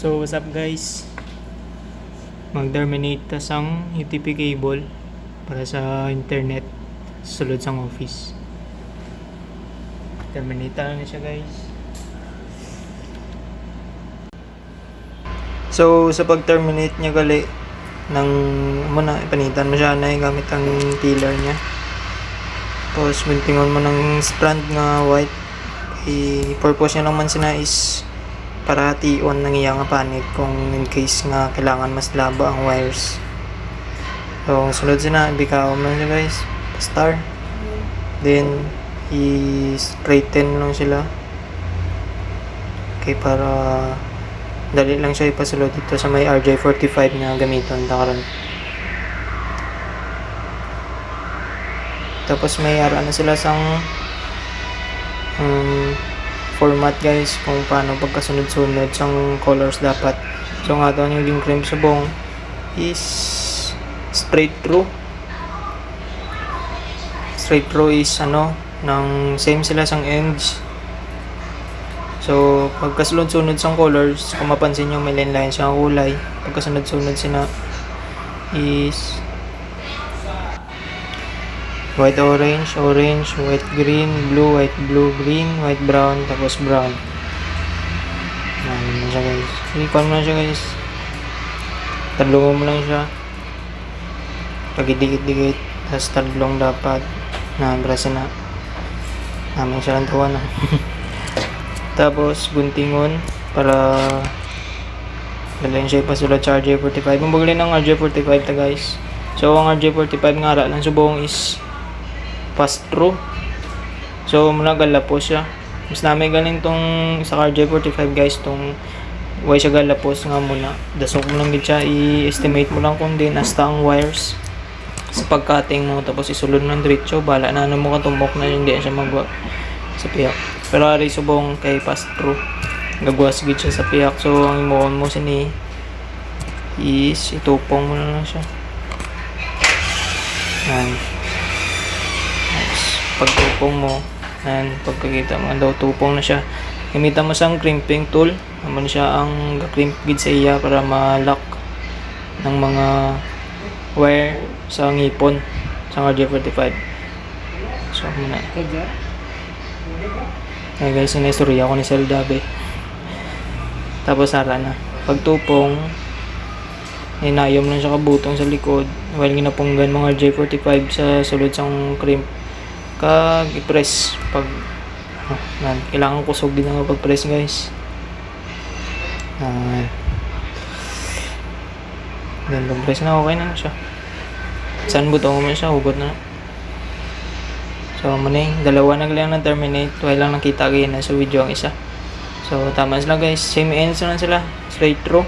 So what's up guys, mag-terminate ta sang UTP cable para sa internet sulod sang office. Terminate na siya guys. So sa pag-terminate niya gali nang muna ipanitan mo siya na gamit ang peeler niya. Tapos buntingon mo ng strand nga white. I-purpose niya lang man sina is para tion ng iya nga panit kung in case nga kailangan mas laba ang wires. So sunod sina ibikaw mo siya guys, star, then i-straighten lang sila okay, para dali lang siya ipasulod dito sa may RJ45 na gamiton ta karon. Tapos may ara na sila sang format guys kung paano pagkasunod-sunod sang colors dapat. So nga daw yung crimp sa buong is straight through. Straight through is ng same sila sang ends. So pagkasunod-sunod sang colors, kung mapansin nyo may line siyang kulay, pagkasunod-sunod sina is white orange, orange, white green, blue, white blue, green, white brown, tapos brown. Ano na siya guys. Ikon mo na siya guys. Tadlungan mo lang siya. Pagidikit-dikit. Tapos tadlong dapat. Brasa na. Namin siya lang tawa na. Tapos guntingon para dalayan siya ipasulat sa RJ45. Mabagalin ang RJ45 ta guys. So ang RJ45 nga ara lang subong is pass through. So muna galapos siya. Mas namin galing tong sa RJ45 guys, tong way siya galapos nga muna. Dasok mo lang gid siya, i-estimate mo lang kung din hasta ang wires sa pagcutting mo, tapos isulod ng diretso. Bala na mo katumbok na hindi siya magwa sa piyak. Pero ari subong kay pass through. Gagwas gid siya sa piyak. So ang imoon mo sini is itupong mo na lang siya. Pagtupong mo, pagkakita mo daw tupong na siya, gamitan mo sang crimping tool. Naman siya ang crimp gid sa iya para ma-lock ng mga wire sa ngipon sa RJ45. So muna guys, sinestorya ko ni Seldabe. Tapos ara na pagtupong, inayom lang siya kabutong sa likod while ginapunggan mga RJ45 sa sulod sang crimp. Kag i-press pag kailangan kusog din ang pag-press guys. Then pag-press na okay na siya. Saan butong mo siya, hugot na. So maning dalawa na lang ng terminate, while lang nakita kayo na sa video ang isa. So tama sila guys, same ends lang sila, straight through.